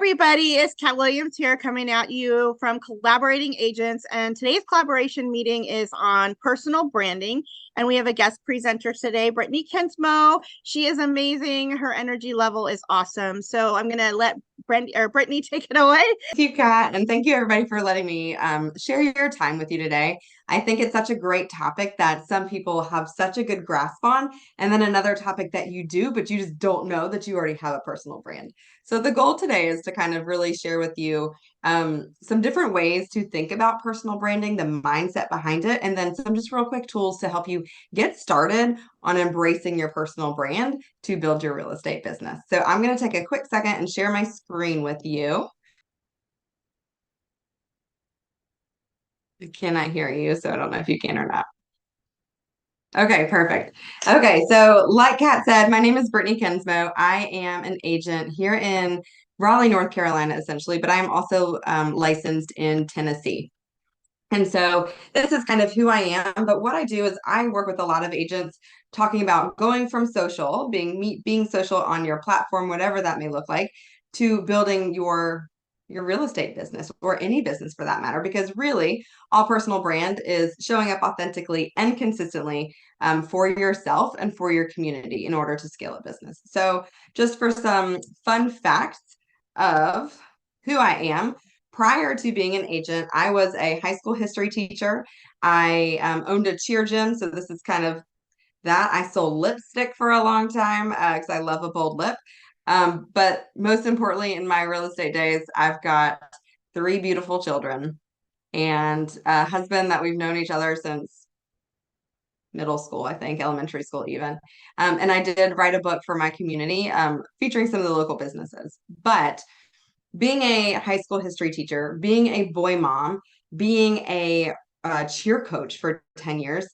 everybody, it's Kat Williams here coming at you from Collaborating Agents. And today's collaboration meeting is on personal branding. And we have a guest presenter today, Britney Kensmoe. She is amazing. Her energy level is awesome. So I'm going to let Britney take it away. Thank you, Kat, and thank you everybody for letting me share your time with you today. I think it's such a great topic that some people have such a good grasp on, and then another topic that you do, but you just don't know that you already have a personal brand. So the goal today is to kind of really share with you some different ways to think about personal branding, the mindset behind it, and then some just real quick tools to help you get started on embracing your personal brand to build your real estate business. So I'm going to take a quick second and share my screen with you. I cannot hear you, so I don't know if you can or not. Okay, perfect. Okay, so like Kat said, my name is Britney Kensmoe. I am an agent here in Raleigh, North Carolina, essentially, but I am also licensed in Tennessee. And so this is kind of who I am. But what I do is I work with a lot of agents talking about going from social, being social on your platform, whatever that may look like, to building your real estate business or any business for that matter. Because really, all personal brand is showing up authentically and consistently for yourself and for your community in order to scale a business. So just for some fun facts of who I am. Prior to being an agent, I was a high school history teacher. I owned a cheer gym, so this is kind of that. I sold lipstick for a long time because I love a bold lip. But most importantly, in my real estate days, I've got three beautiful children and a husband that we've known each other since middle school, I think, elementary school even. And I did write a book for my community featuring some of the local businesses. But being a high school history teacher, being a boy mom, being a cheer coach for 10 years,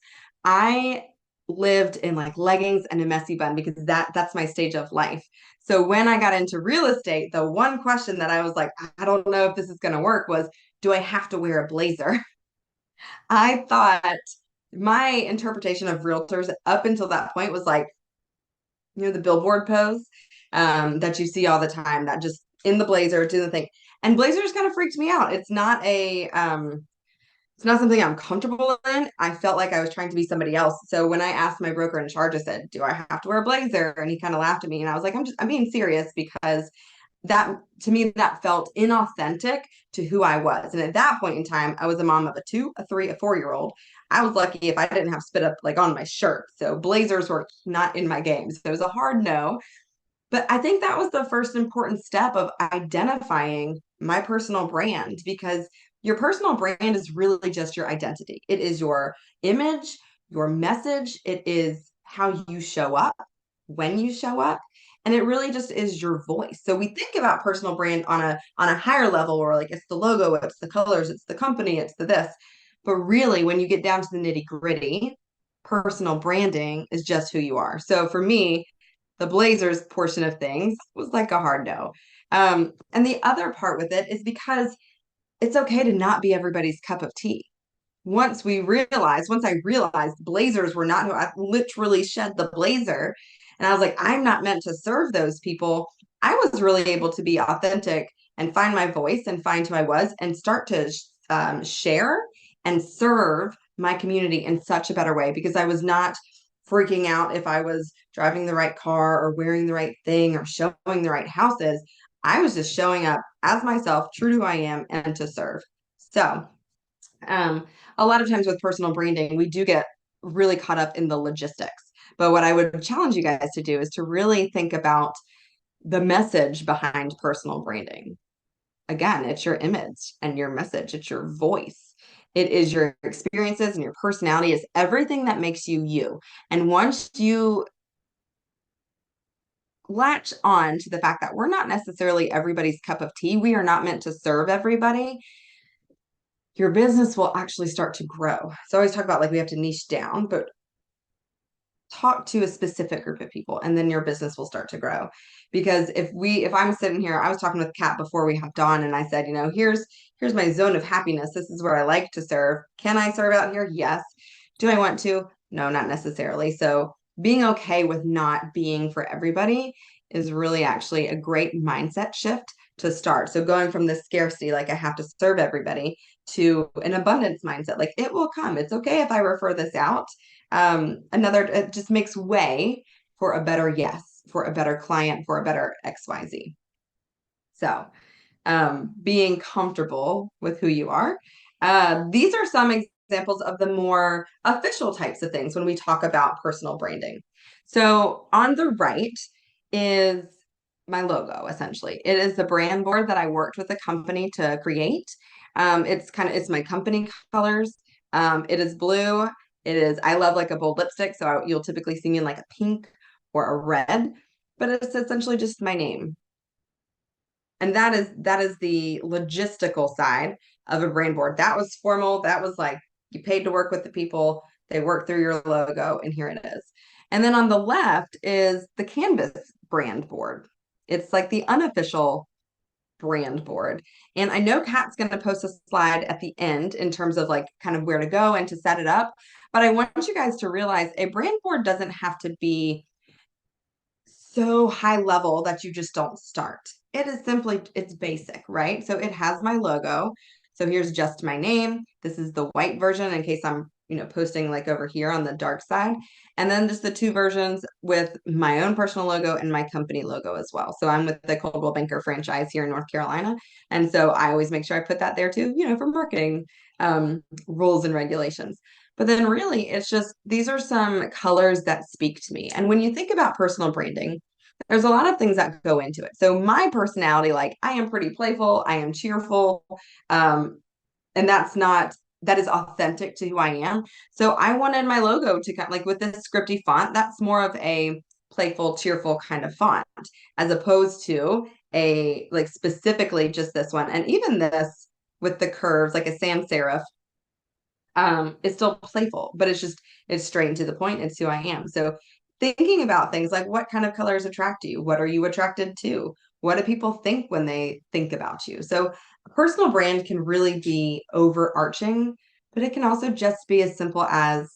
I lived in like leggings and a messy bun because that's my stage of life. So when I got into real estate, the one question that I was like, I don't know if this is going to work was, do I have to wear a blazer? I thought my interpretation of realtors up until that point was like, the billboard pose that you see all the time, that just in the blazer, do the thing. And blazers kind of freaked me out. It's not something I'm comfortable in. I felt like I was trying to be somebody else. So when I asked my broker in charge, I said, do I have to wear a blazer? And he kind of laughed at me. And I was like, I'm being serious because that to me that felt inauthentic to who I was. And at that point in time, I was a mom of a 2, a 3, a 4-year old. I was lucky if I didn't have spit up like on my shirt. So blazers were not in my game. So it was a hard no. But I think that was the first important step of identifying my personal brand because your personal brand is really just your identity. It is your image, your message, it is how you show up, when you show up, and it really just is your voice. So we think about personal brand on a higher level where like it's the logo, it's the colors, it's the company, it's the this. But really when you get down to the nitty-gritty, personal branding is just who you are. So for me, the Blazers portion of things was like a hard no. And the other part with it is because it's okay to not be everybody's cup of tea. Once I realized Blazers were not who I literally shed the blazer, and I was like, I'm not meant to serve those people. I was really able to be authentic and find my voice and find who I was and start to share and serve my community in such a better way because I was not freaking out if I was driving the right car or wearing the right thing or showing the right houses. I was just showing up as myself, true to who I am, and to serve. So, a lot of times with personal branding, we do get really caught up in the logistics. But what I would challenge you guys to do is to really think about the message behind personal branding. Again, it's your image and your message, it's your voice. It is your experiences and your personality, is everything that makes you you. And once you latch on to the fact that we're not necessarily everybody's cup of tea, we are not meant to serve everybody, your business will actually start to grow. So I always talk about like we have to niche down, but talk to a specific group of people and then your business will start to grow. Because if I'm sitting here, I was talking with Kat before we hopped on and I said, here's my zone of happiness. This is where I like to serve. Can I serve out here? Yes. Do I want to? No, not necessarily. So being okay with not being for everybody is really actually a great mindset shift to start. So going from the scarcity, like I have to serve everybody, to an abundance mindset, like it will come. It's okay if I refer this out. It just makes way for a better yes, for a better client, for a better XYZ. So being comfortable with who you are. These are some examples of the more official types of things when we talk about personal branding. So on the right is my logo, essentially. It is the brand board that I worked with a company to create. It's my company colors. It is blue. I love like a bold lipstick, so you'll typically see me in like a pink or a red, but it's essentially just my name. And that is the logistical side of a brand board. That was formal. That was like you paid to work with the people, they work through your logo, and here it is. And then on the left is the Canvas brand board. It's like the unofficial brand board. And I know Kat's going to post a slide at the end in terms of like kind of where to go and to set it up. But I want you guys to realize a brand board doesn't have to be so high level that you just don't start. It is simply, it's basic, right? So it has my logo. So here's just my name. This is the white version in case I'm, posting like over here on the dark side. And then just the two versions with my own personal logo and my company logo as well. So I'm with the Coldwell Banker franchise here in North Carolina. And so I always make sure I put that there too, for marketing rules and regulations. But then really, it's just these are some colors that speak to me. And when you think about personal branding, there's a lot of things that go into it. So my personality, like I am pretty playful, I am cheerful, and that is authentic to who I am. So I wanted my logo to kind of like with this scripty font, that's more of a playful, cheerful kind of font, as opposed to a like specifically just this one. And even this with the curves, like a sans serif, it's still playful, but it's straight and to the point. It's who I am. So thinking about things like what kind of colors attract you? What are you attracted to? What do people think when they think about you? So a personal brand can really be overarching, but it can also just be as simple as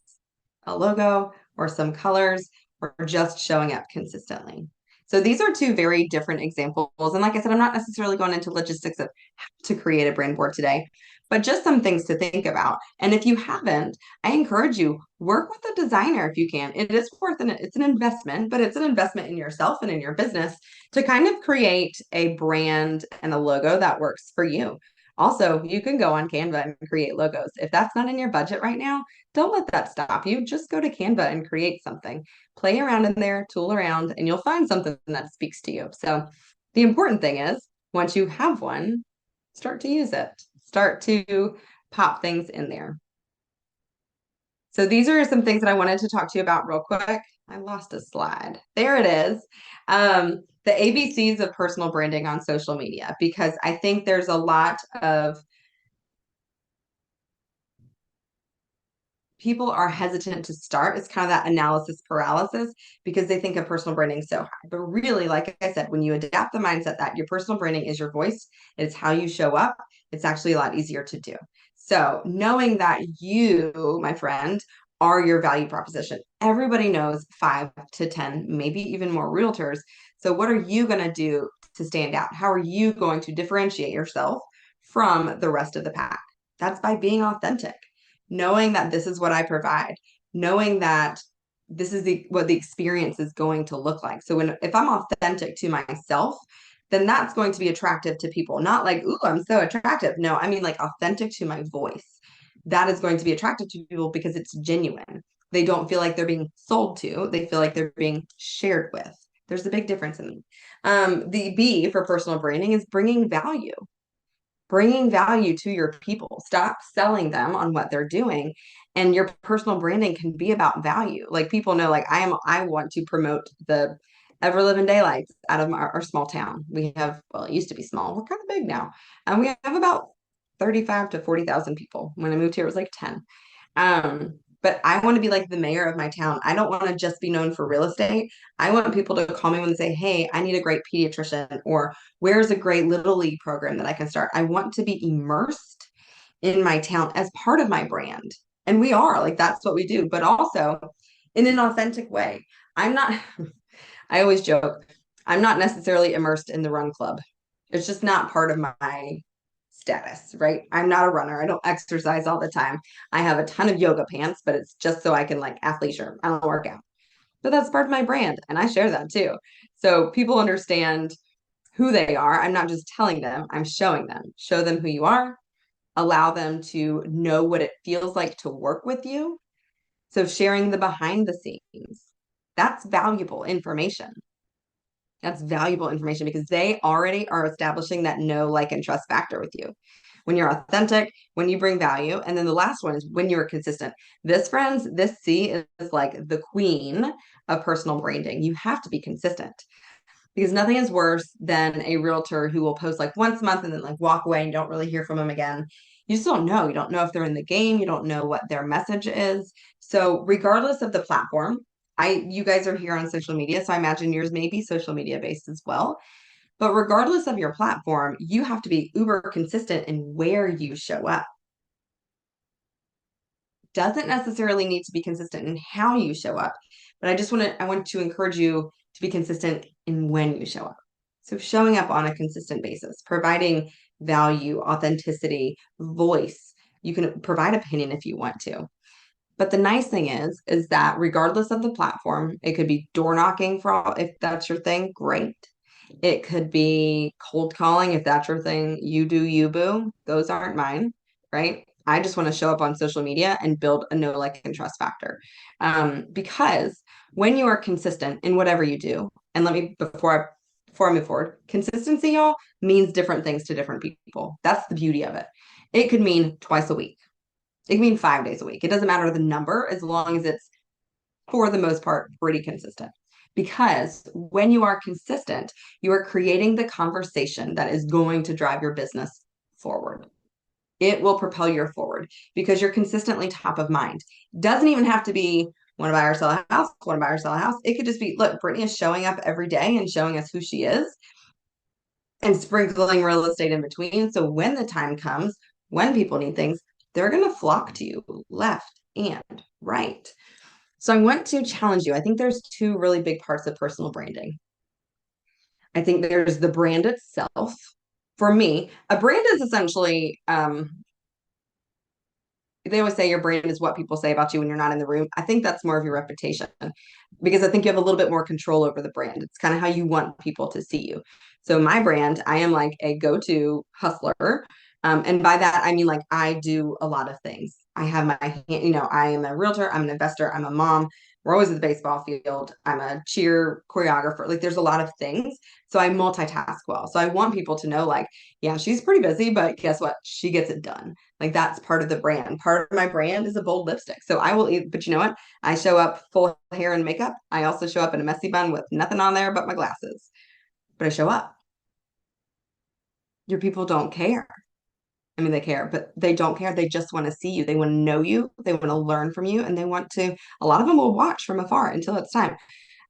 a logo or some colors or just showing up consistently. So these are two very different examples. And like I said, I'm not necessarily going into logistics of how to create a brand board today, but just some things to think about. And if you haven't, I encourage you, work with a designer if you can. It is it's an investment, but it's an investment in yourself and in your business to kind of create a brand and a logo that works for you. Also, you can go on Canva and create logos. If that's not in your budget right now, don't let that stop you. Just go to Canva and create something. Play around in there, tool around, and you'll find something that speaks to you. So the important thing is once you have one, start to use it. Start to pop things in there. So these are some things that I wanted to talk to you about real quick. I lost a slide. There it is. The ABCs of personal branding on social media, because I think there's a lot of people are hesitant to start. It's kind of that analysis paralysis because they think of personal branding so hard. But really, like I said, when you adapt the mindset that your personal branding is your voice, it's how you show up, it's actually a lot easier to do. So knowing that you, my friend, are your value proposition. Everybody knows 5 to 10, maybe even more realtors. So what are you going to do to stand out? How are you going to differentiate yourself from the rest of the pack? That's by being authentic, knowing that this is what I provide, knowing that this is what the experience is going to look like. So if I'm authentic to myself, then that's going to be attractive to people. Not like, ooh, I'm so attractive. No, I mean like authentic to my voice. That is going to be attractive to people because it's genuine. They don't feel like they're being sold to. They feel like they're being shared with. There's a big difference in them. The B for personal branding is bringing value to your people. Stop selling them on what they're doing. And your personal branding can be about value. Like people know, like I want to promote the ever living daylights out of our small town. We have, well, it used to be small. We're kind of big now. And we have about 35 to 40,000 people. When I moved here, it was like 10. But I want to be like the mayor of my town. I don't want to just be known for real estate. I want people to call me when they say, hey, I need a great pediatrician, or where's a great little league program that I can start. I want to be immersed in my town as part of my brand. And we are like, that's what we do, but also in an authentic way. I'm not, I always joke, I'm not necessarily immersed in the run club. It's just not part of my status, right? I'm not a runner. I don't exercise all the time. I have a ton of yoga pants, but it's just so I can like athleisure. I don't work out. But that's part of my brand, and I share that too. So people understand who they are. I'm not just telling them, I'm showing them. Show them who you are, allow them to know what it feels like to work with you. So sharing the behind the scenes, that's valuable information. That's valuable information because they already are establishing that know, like, and trust factor with you. When you're authentic, when you bring value. And then the last one is when you're consistent. This, friends, this C is like the queen of personal branding. You have to be consistent because nothing is worse than a realtor who will post like once a month and then like walk away and don't really hear from them again. You just don't know. You don't know if they're in the game. You don't know what their message is. So regardless of the platform, you guys are here on social media, so I imagine yours may be social media based as well. But regardless of your platform, you have to be uber consistent in where you show up. Doesn't necessarily need to be consistent in how you show up, but I want to encourage you to be consistent in when you show up. So showing up on a consistent basis, providing value, authenticity, voice. You can provide opinion if you want to. But the nice thing is that regardless of the platform, it could be door knocking for all, if that's your thing, great. It could be cold calling if that's your thing. You do you, boo. Those aren't mine, right? I just want to show up on social media and build a know, like, and trust factor. Because when you are consistent in whatever you do, and let me before I move forward, consistency, y'all, means different things to different people. That's the beauty of it. It could mean twice a week. It can mean 5 days a week. It doesn't matter the number as long as it's, for the most part, pretty consistent. Because when you are consistent, you are creating the conversation that is going to drive your business forward. It will propel you forward because you're consistently top of mind. Doesn't even have to be want to buy or sell a house, want to buy or sell a house. It could just be, look, Britney is showing up every day and showing us who she is and sprinkling real estate in between. So when the time comes, when people need things, they're going to flock to you left and right. So I want to challenge you. I think there's two really big parts of personal branding. I think there's the brand itself. For me, a brand is essentially, they always say your brand is what people say about you when you're not in the room. I think that's more of your reputation because I think you have a little bit more control over the brand. It's kind of how you want people to see you. So my brand, I am like a go-to hustler. And by that, I mean, like, I do a lot of things. I have I am a realtor, I'm an investor, I'm a mom. We're always at the baseball field. I'm a cheer choreographer. Like, there's a lot of things. So I multitask well. So I want people to know, like, yeah, she's pretty busy, but guess what? She gets it done. Like, that's part of the brand. Part of my brand is a bold lipstick. So I will eat, but you know what? I show up full hair and makeup. I also show up in a messy bun with nothing on there but my glasses. But I show up. Your people don't care. I mean, they care, but they don't care. They just want to see you. They want to know you. They want to learn from you. And they want to, a lot of them will watch from afar until it's time.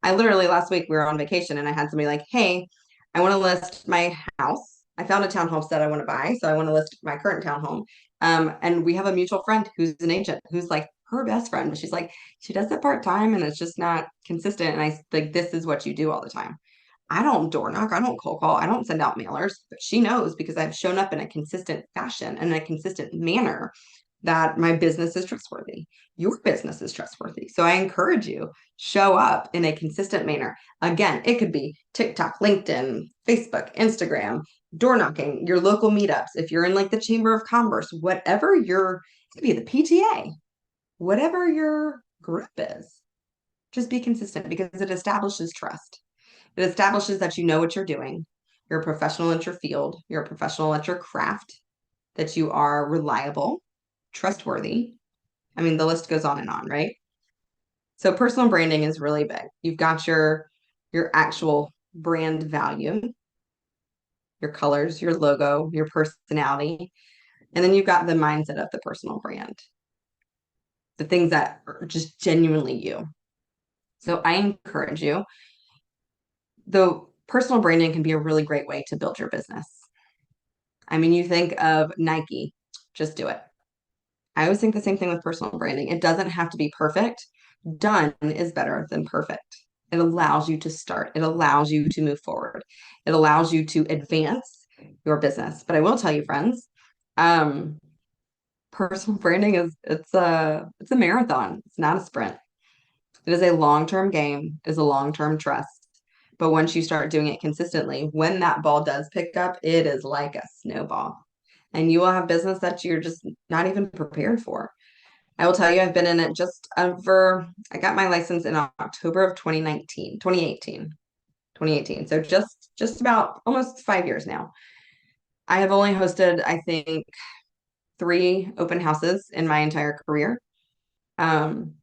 I literally last week we were on vacation and I had somebody like, hey, I want to list my house. I found a townhome that I want to buy. So I want to list my current townhome. And we have a mutual friend who's an agent who's like her best friend, but she's like, she does it part-time and it's just not consistent. And I like, this is what you do all the time. I don't door knock, I don't cold call, I don't send out mailers, but she knows because I've shown up in a consistent fashion and a consistent manner that my business is trustworthy. Your business is trustworthy. So I encourage you, show up in a consistent manner. Again, it could be TikTok, LinkedIn, Facebook, Instagram, door knocking, your local meetups. If you're in like the Chamber of Commerce, whatever it could be the PTA, whatever your group is, just be consistent because it establishes trust. It establishes that you know what you're doing. You're a professional at your field. You're a professional at your craft, that you are reliable, trustworthy. I mean, the list goes on and on, right? So personal branding is really big. You've got your actual brand value, your colors, your logo, your personality, and then you've got the mindset of the personal brand, the things that are just genuinely you. So I encourage you, though personal branding can be a really great way to build your business. I mean, you think of Nike, just do it. I always think the same thing with personal branding. It doesn't have to be perfect. Done is better than perfect. It allows you to start. It allows you to move forward. It allows you to advance your business. But I will tell you, friends, um, personal branding is a marathon. It's not a sprint. It is a long-term game, it is a long-term trust. But once you start doing it consistently, when that ball does pick up, it is like a snowball. And you will have business that you're just not even prepared for. I will tell you, I've been in it just over, I got my license in October of 2018. So just about almost 5 years now. I have only hosted, I think, 3 open houses in my entire career. Um,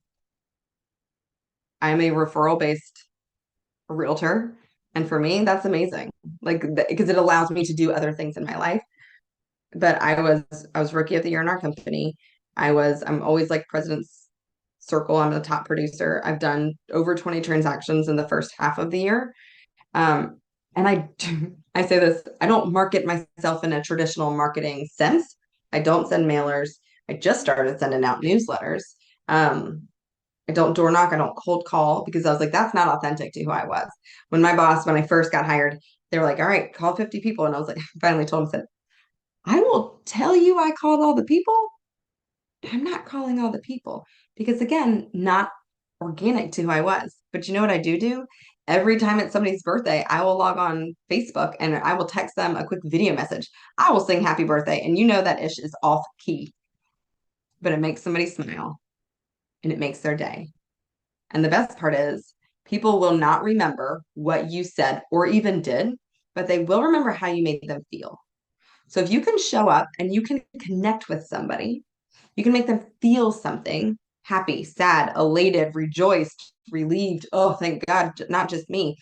I'm a referral based realtor. And for me, that's amazing. Like, because it allows me to do other things in my life. But I was rookie of the year in our company. I'm always like president's circle. I'm the top producer. I've done over 20 transactions in the first half of the year. And I say this, I don't market myself in a traditional marketing sense. I don't send mailers. I just started sending out newsletters. Um, I don't door knock. I don't cold call because I was like, that's not authentic to who I was. When I first got hired, they were like, all right, call 50 people. And I was like, finally told them, said, I will tell you I called all the people. I'm not calling all the people because, again, not organic to who I was. But you know what I do? Every time it's somebody's birthday, I will log on Facebook and I will text them a quick video message. I will sing happy birthday. And you know that ish is off key, but it makes somebody smile and it makes their day. And the best part is, people will not remember what you said or even did, but they will remember how you made them feel. So if you can show up and you can connect with somebody, you can make them feel something happy, sad, elated, rejoiced, relieved. Oh, thank God, not just me.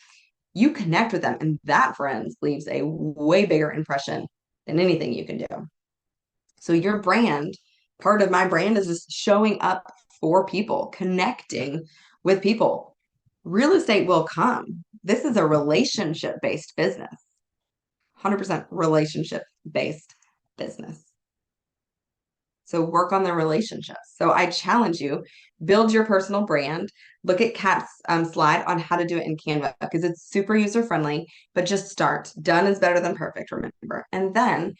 You connect with them, and that, friends, leaves a way bigger impression than anything you can do. So, your brand, part of my brand is just showing up for people, connecting with people. Real estate will come. This is a relationship based business, 100% relationship based business. So work on the relationships. So I challenge you, build your personal brand. Look at Kat's slide on how to do it in Canva because it's super user friendly, but just start. Done is better than perfect, remember. And then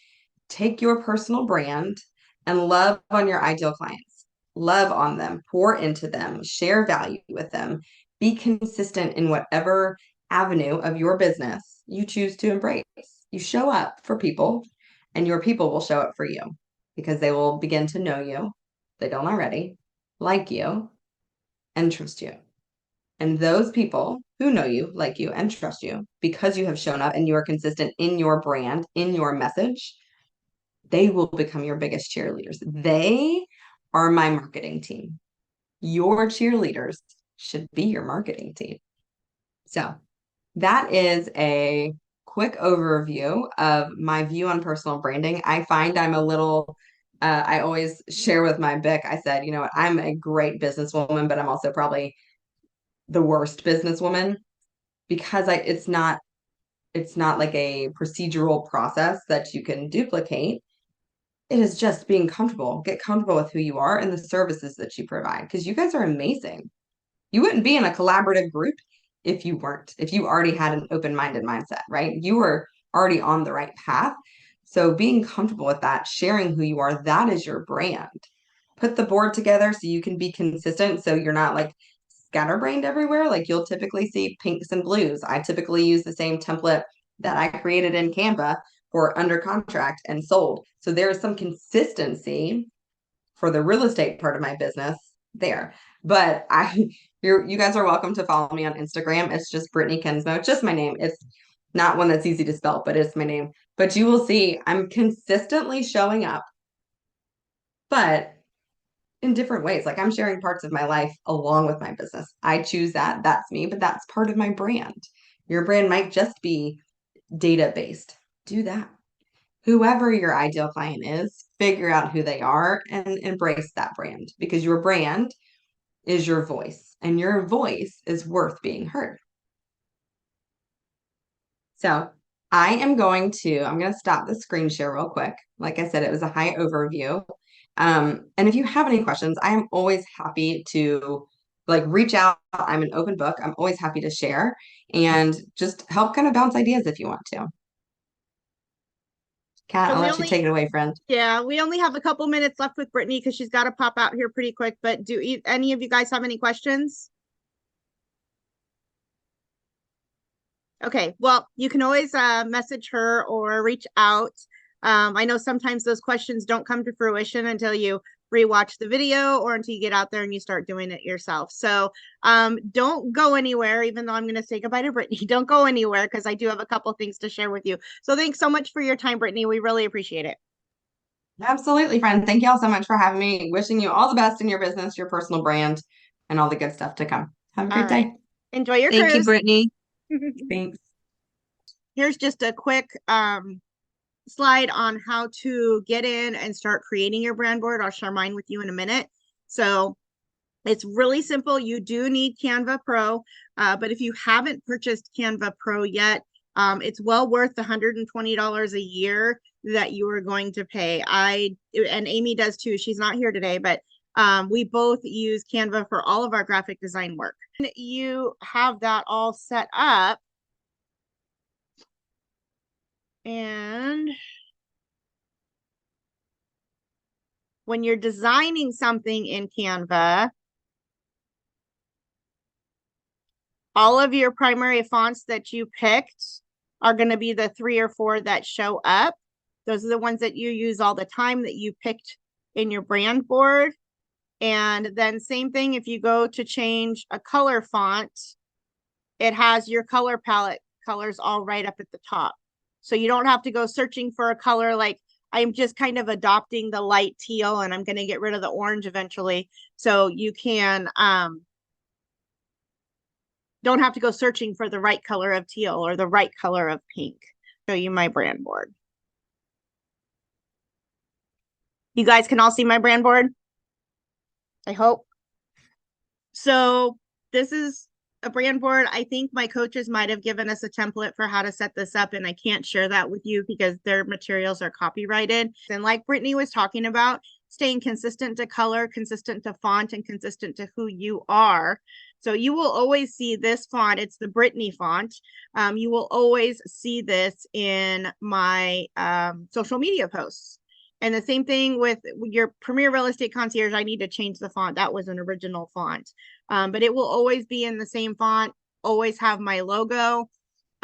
take your personal brand and love on your ideal clients. Love on them, pour into them, share value with them. Be consistent in whatever avenue of your business you choose to embrace. You show up for people, and your people will show up for you because they will begin to know you, if they don't already, like you, and trust you. And those people who know you, like you, and trust you because you have shown up and you are consistent in your brand, in your message, they will become your biggest cheerleaders. They are my marketing team. Your cheerleaders should be your marketing team. So that is a quick overview of my view on personal branding. I find I'm a little, I always share with my Bic, I said, you know what, I'm a great businesswoman, but I'm also probably the worst businesswoman because it's not like a procedural process that you can duplicate. It is just being comfortable. Get comfortable with who you are and the services that you provide because you guys are amazing. You wouldn't be in a collaborative group if you weren't, if you already had an open-minded mindset, right? You were already on the right path. So being comfortable with that, sharing who you are, that is your brand. Put the board together so you can be consistent so you're not like scatterbrained everywhere. Like you'll typically see pinks and blues. I typically use the same template that I created in Canva for under contract and sold. So there is some consistency for the real estate part of my business there. But you guys are welcome to follow me on Instagram. It's just Britney Kensmoe. It's just my name. It's not one that's easy to spell, but it's my name. But you will see I'm consistently showing up, but in different ways. Like I'm sharing parts of my life along with my business. I choose that. That's me, but that's part of my brand. Your brand might just be data based. Do that. Whoever your ideal client is, figure out who they are and embrace that brand because your brand is your voice and your voice is worth being heard. So I'm going to stop the screen share real quick. Like I said, it was a high overview. And if you have any questions, I am always happy to like reach out. I'm an open book. I'm always happy to share and just help kind of bounce ideas if you want to. Kat, So I'll we let you only, take it away, friend. yeah, we only have a couple minutes left with Brittany because she's got to pop out here pretty quick. But do any of you guys have any questions? Okay, well, you can always message her or reach out. I know sometimes those questions don't come to fruition until you rewatch the video or until you get out there and you start doing it yourself. So don't go anywhere, even though I'm going to say goodbye to Brittany. Don't go anywhere because I do have a couple things to share with you. So thanks so much for your time, Brittany. We really appreciate it. Absolutely, friend. Thank you all so much for having me. Wishing you all the best in your business, your personal brand, and all the good stuff to come. Have a All great right. day. Enjoy your Thank you, cruise. Brittany. Thanks. Here's just a quick slide on how to get in and start creating your brand board. I'll share mine with you in a minute. So it's really simple. You do need Canva Pro, but if you haven't purchased Canva Pro yet, it's well worth the $120 a year that you are going to pay. And Amy does too. She's not here today, but we both use Canva for all of our graphic design work. You have that all set up. And when you're designing something in Canva, all of your primary fonts that you picked are going to be the 3 or 4 that show up. Those are the ones that you use all the time that you picked in your brand board. And then same thing, if you go to change a color font, it has your color palette colors all right up at the top. So you don't have to go searching for a color. Like I'm just kind of adopting the light teal and I'm going to get rid of the orange eventually. So you can, don't have to go searching for the right color of teal or the right color of pink. Show you my brand board. You guys can all see my brand board, I hope. So this is a brand board. I think my coaches might have given us a template for how to set this up, and I can't share that with you because their materials are copyrighted. And like Brittany was talking about, staying consistent to color, consistent to font, and consistent to who you are. So you will always see this font. It's the Britney font. You will always see this in my social media posts. And the same thing with your Premier Real Estate Concierge. I need to change the font. That was an original font. But it will always be in the same font, always have my logo.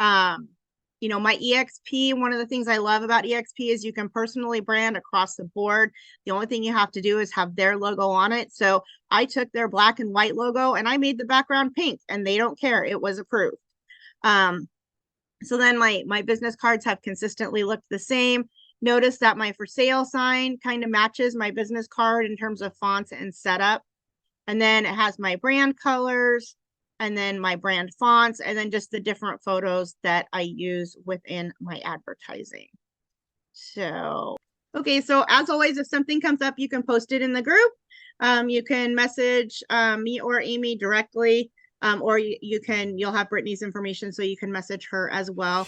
You know, my EXP, one of the things I love about EXP is you can personally brand across the board. The only thing you have to do is have their logo on it. So I took their black and white logo and I made the background pink and they don't care. It was approved. So then my business cards have consistently looked the same. Notice that my for sale sign kind of matches my business card in terms of fonts and setup. And then it has my brand colors and then my brand fonts and then just the different photos that I use within my advertising. So, okay. So as always, if something comes up, you can post it in the group. You can message me or Amy directly, or you'll have Brittany's information so you can message her as well.